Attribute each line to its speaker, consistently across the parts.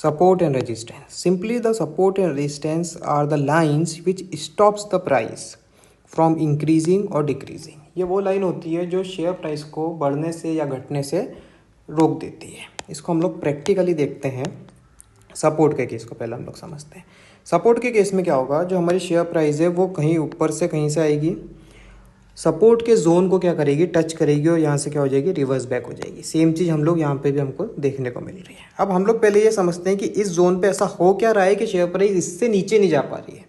Speaker 1: Support and resistance. Simply, the support and resistance are the lines which stops the price from increasing or decreasing. ये वो line होती है जो share price को बढ़ने से या घटने से रोक देती है. इसको हम लोग प्रैक्टिकली देखते हैं. सपोर्ट के केस को पहले हम लोग समझते हैं. सपोर्ट के केस में क्या होगा, जो हमारी शेयर प्राइस है वो कहीं ऊपर से कहीं से आएगी, सपोर्ट के जोन को क्या करेगी, टच करेगी और यहाँ से क्या हो जाएगी, रिवर्स बैक हो जाएगी. सेम चीज़ हम लोग यहाँ पे भी हमको देखने को मिल रही है. अब हम लोग पहले ये समझते हैं कि इस जोन पे ऐसा हो क्या रहा है कि शेयर प्राइस इससे नीचे नहीं जा पा रही है.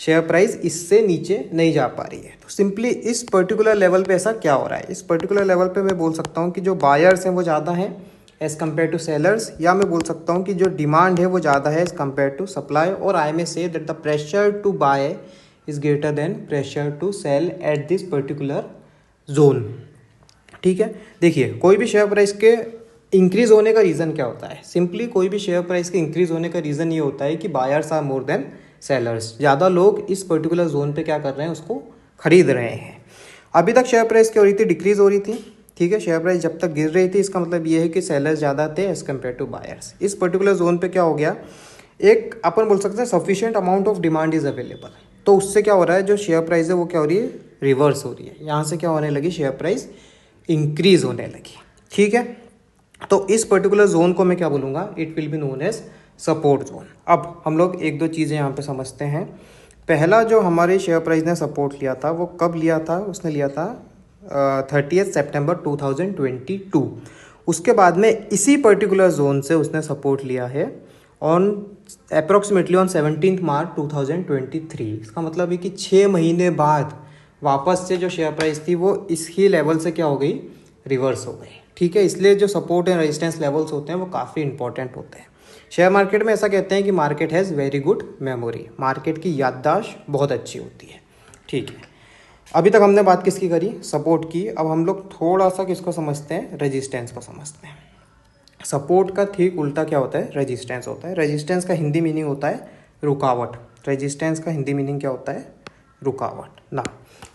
Speaker 1: शेयर प्राइस इससे नीचे नहीं जा पा रही है. तो सिंपली इस पर्टिकुलर लेवल पे ऐसा क्या हो रहा है. इस पर्टिकुलर लेवल पे मैं बोल सकता हूँ कि जो बायर्स हैं वो ज़्यादा हैं एज़ कम्पेयर टू सेलर्स, या मैं बोल सकता हूँ कि जो डिमांड है वो ज़्यादा है एज़ कम्पेयर टू सप्लाई. और I may say that the pressure to buy is greater than pressure to sell at this particular zone. ठीक है. देखिए, कोई भी शेयर प्राइस के इंक्रीज होने का रीज़न क्या होता है. सिंपली कोई भी शेयर प्राइस के इंक्रीज होने का रीज़न ये होता है कि buyers are more than sellers. ज़्यादा लोग इस पर्टिकुलर जोन पे क्या कर रहे हैं, उसको खरीद रहे हैं. अभी तक शेयर प्राइस क्या हो रही थी, डिक्रीज हो रही थी. ठीक है. शेयर प्राइस जब तक गिर रही थी, इसका मतलब ये है कि सेलर्स ज़्यादा थे एज़ कम्पेयर टू बायर्स. इस पर्टिकुलर जोन पे क्या हो गया, एक अपन बोल सकते हैं sufficient amount of demand is available. तो उससे क्या हो रहा है, जो शेयर प्राइस है वो क्या हो रही है, रिवर्स हो रही है. यहाँ से क्या होने लगी, शेयर प्राइस इंक्रीज होने लगी. ठीक है. तो इस पर्टिकुलर जोन को मैं क्या बोलूँगा, it will be known as support zone. अब हम लोग एक दो चीज़ें यहाँ पे समझते हैं. पहला जो हमारे शेयर प्राइस ने सपोर्ट लिया था वो कब लिया था, उसने लिया था 30 सितंबर 2022. उसके बाद में इसी पर्टिकुलर जोन से उसने सपोर्ट लिया है ऑन अप्रोक्सीमेटली ऑन 17 मार्च 2023. इसका मतलब है कि 6 महीने बाद वापस से जो शेयर प्राइस थी वो इस ही लेवल से क्या हो गई, रिवर्स हो गई. ठीक है. इसलिए जो सपोर्ट एंड रेजिस्टेंस लेवल्स होते हैं वो काफ़ी इंपॉर्टेंट होते हैं. शेयर मार्केट में ऐसा कहते हैं कि market has very good memory. Market की याददाश्त बहुत अच्छी होती है. ठीक है. अभी तक हमने बात किसकी करी, सपोर्ट की. अब हम लोग थोड़ा सा किसको समझते हैं, रेजिस्टेंस को समझते हैं. सपोर्ट का ठीक उल्टा क्या होता है, रेजिस्टेंस होता है. रेजिस्टेंस का हिंदी मीनिंग होता है रुकावट. रेजिस्टेंस का हिंदी मीनिंग क्या होता है, रुकावट ना.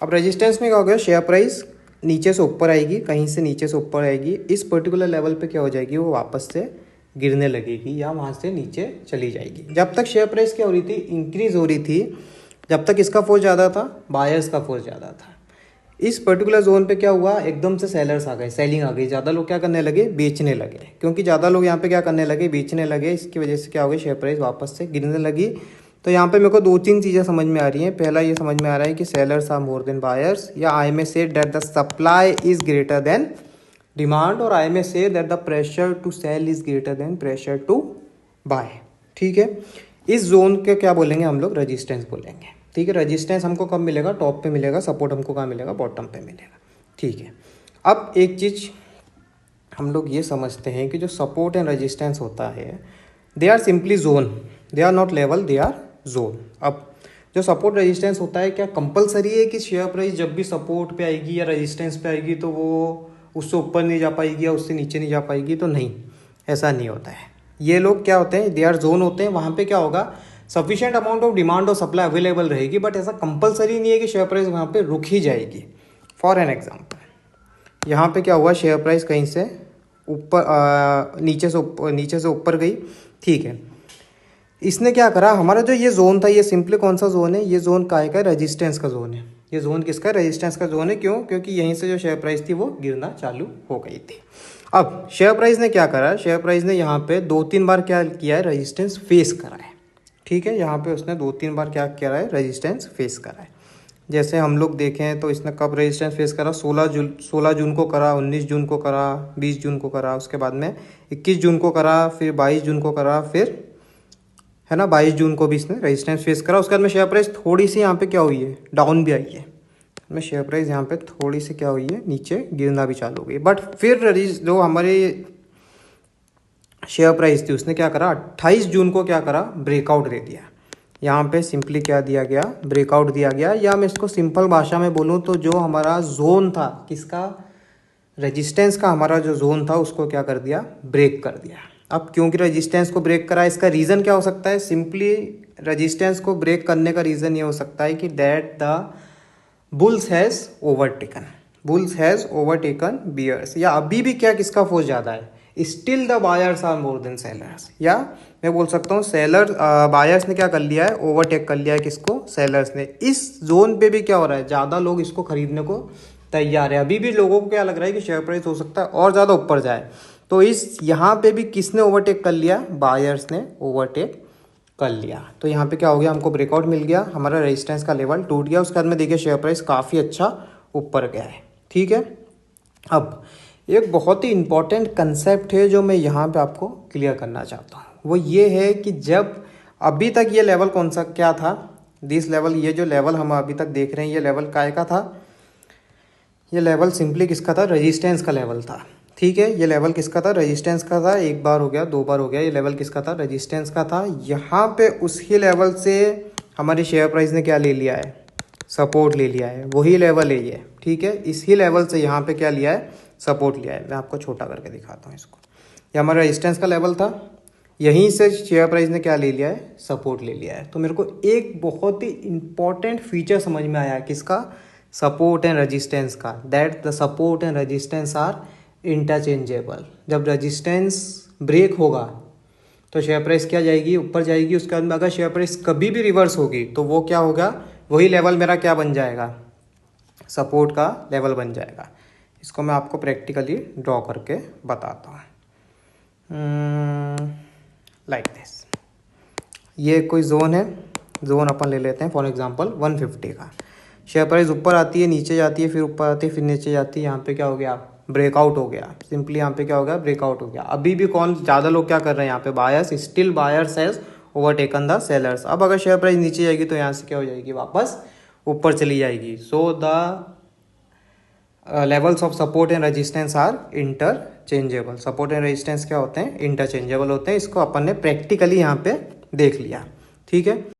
Speaker 1: अब रेजिस्टेंस में क्या हो गया, शेयर प्राइस नीचे से ऊपर आएगी, कहीं से नीचे से ऊपर आएगी, इस पर्टिकुलर लेवल पे क्या हो जाएगी, वो वापस से गिरने लगेगी या वहाँ से नीचे चली जाएगी. जब तक शेयर प्राइस क्या हो रही थी, इंक्रीज हो रही थी, जब तक इसका फोर्स ज़्यादा था, बायर्स का फोर्स ज़्यादा था. इस पर्टिकुलर जोन पे क्या हुआ, एकदम से सेलर्स आ गए, सेलिंग आ गई. ज़्यादा लोग क्या करने लगे, बेचने लगे. क्योंकि ज़्यादा लोग यहाँ पे क्या करने लगे, बेचने लगे. इसकी वजह से क्या हो गई, शेयर प्राइस वापस से गिरने लगी. तो यहाँ पे मेरे को दो तीन चीज़ें समझ में आ रही हैं. पहला ये समझ में आ रहा है कि sellers are more than buyers, या I may say that the supply is greater than demand, और I may say that the pressure to sell is greater than pressure to buy. ठीक है. इस जोन के क्या बोलेंगे हम लोग, रेजिस्टेंस बोलेंगे. ठीक है. रेजिस्टेंस हमको कब मिलेगा, टॉप पे मिलेगा. सपोर्ट हमको कहाँ मिलेगा, बॉटम पे मिलेगा. ठीक है. अब एक चीज़ हम लोग ये समझते हैं कि जो सपोर्ट एंड रेजिस्टेंस होता है, they are simply zone, they are not level, they are zone. अब जो सपोर्ट रेजिस्टेंस होता है, क्या कंपलसरी है कि शेयर प्राइस जब भी सपोर्ट पे आएगी या रेजिस्टेंस पे आएगी तो वो उससे ऊपर नहीं जा पाएगी या उससे नीचे नहीं जा पाएगी, तो नहीं, ऐसा नहीं होता है. ये लोग क्या होते हैं, दे आर जोन होते हैं. वहाँ पे क्या होगा, सफिशिएंट अमाउंट ऑफ डिमांड और सप्लाई अवेलेबल रहेगी, बट ऐसा कंपलसरी नहीं है कि शेयर प्राइस वहाँ पे रुक ही जाएगी. फॉर एन एग्जांपल, यहाँ पे क्या हुआ, शेयर प्राइस कहीं से ऊपर नीचे से ऊपर गई. ठीक है. इसने क्या करा, हमारा जो ये जोन था, ये सिंपली कौन सा जोन है, ये जोन काय का, रेजिस्टेंस का जोन है. ये जोन किसका, रेजिस्टेंस का जोन है. क्यों, क्योंकि यहीं से जो शेयर प्राइस थी वो गिरना चालू हो गई थी. अब शेयर प्राइस ने क्या करा, शेयर प्राइस ने यहाँ पे 2-3 बार क्या किया है, रेजिस्टेंस फेस करा है. ठीक है. यहाँ पे उसने 2-3 बार क्या करा है, रेजिस्टेंस फेस करा है. जैसे हम लोग देखें तो इसने कब रेजिस्टेंस फेस करा, 16 जून को करा, 19 जून को करा, 20 जून को करा, उसके बाद में 21 जून को करा, फिर 22 जून को करा, फिर है ना 22 जून को भी इसने रेजिस्टेंस फेस करा. उसके बाद में शेयर प्राइस थोड़ी सी यहाँ पे क्या हुई है, डाउन भी आई है. में शेयर प्राइस यहाँ पे थोड़ी सी क्या हुई है, नीचे गिरना भी चालू हो गई. बट फिर जो हमारे शेयर प्राइस थी उसने क्या करा, 28 जून को क्या करा, ब्रेकआउट दे दिया. यहाँ पे सिंपली क्या दिया गया, ब्रेकआउट दिया गया. या मैं इसको सिंपल भाषा में बोलूँ तो जो हमारा जोन था किसका, रेजिस्टेंस का, हमारा जो जोन था उसको क्या कर दिया, ब्रेक कर दिया. अब क्योंकि रेजिस्टेंस को ब्रेक करा, इसका रीज़न क्या हो सकता है, सिंपली रेजिस्टेंस को ब्रेक करने का रीज़न ये हो सकता है कि that the bulls has overtaken bears. या अभी भी क्या किसका फोर्स ज़्यादा है, still the buyers are more than sellers, या मैं बोल सकता हूँ सेलर बायर्स ने क्या कर लिया है, ओवरटेक कर लिया है किसको, सेलर्स ने। इस जोन पे भी क्या हो रहा है, ज़्यादा लोग इसको खरीदने को तैयार है। अभी भी लोगों को क्या लग रहा है कि शेयर प्राइस हो सकता है और ज़्यादा ऊपर जाए। तो इस यहाँ पे भी किसने ओवरटेक कर लिया, बायर्स ने ओवरटेक कर लिया। तो यहाँ पे क्या हो गया, हमको ब्रेकआउट मिल गया, हमारा रेजिस्टेंस का लेवल टूट गया। उसके बाद में देखिए शेयर प्राइस काफ़ी अच्छा ऊपर गया है। ठीक है, अब एक बहुत ही इंपॉर्टेंट कंसेप्ट है जो मैं यहाँ पे आपको क्लियर करना चाहता हूँ। वो ये है कि जब अभी तक ये लेवल कौन सा क्या था, दिस लेवल, ये जो लेवल हम अभी तक देख रहे हैं, ये लेवल काय का था, ये लेवल सिंपली किसका था, रेजिस्टेंस का लेवल था। ठीक है, ये लेवल किसका था, रेजिस्टेंस का था। एक बार हो गया, दो बार हो गया, ये लेवल किसका था, रेजिस्टेंस का था। यहाँ पे उसी लेवल से हमारी शेयर प्राइस ने क्या ले लिया है, सपोर्ट ले लिया है। वही लेवल है ये। ठीक है, इसी लेवल से यहाँ पे क्या लिया है, सपोर्ट लिया है। मैं आपको छोटा करके दिखाता हूँ इसको। ये हमारा रेजिस्टेंस का लेवल था, यहीं से शेयर प्राइस ने क्या ले लिया है, सपोर्ट ले लिया है। तो मेरे को एक बहुत ही इंपॉर्टेंट फीचर समझ में आया, किसका, सपोर्ट एंड रेजिस्टेंस का, that the support and resistance R interchangeable. जब रेजिस्टेंस ब्रेक होगा तो शेयर प्राइस क्या जाएगी, ऊपर जाएगी। उसके बाद में अगर शेयर प्राइस कभी भी रिवर्स होगी तो वो क्या होगा, वही लेवल मेरा क्या बन जाएगा, सपोर्ट का लेवल बन जाएगा। इसको मैं आपको प्रैक्टिकली ड्रॉ करके बताता हूँ। लाइक दिस, ये कोई जोन है, जोन अपन ले लेते हैं फॉर एग्जांपल 150 का। शेयर प्राइस ऊपर आती है, नीचे जाती है, फिर ऊपर आती है, फिर नीचे जाती है। यहाँ पे क्या हो गया, ब्रेकआउट हो गया। सिंपली यहाँ पे क्या हो गया, ब्रेकआउट हो गया। अभी भी कौन ज़्यादा लोग क्या कर रहे हैं यहाँ पे, buyers, still buyers has overtaken the sellers. अब अगर शेयर प्राइस नीचे जाएगी तो यहाँ से क्या हो जाएगी, वापस ऊपर चली जाएगी। So the levels of support and resistance R interchangeable. Support and resistance क्या होते हैं, इंटरचेंजेबल होते हैं। इसको अपन ने प्रैक्टिकली यहाँ पे देख लिया। ठीक है।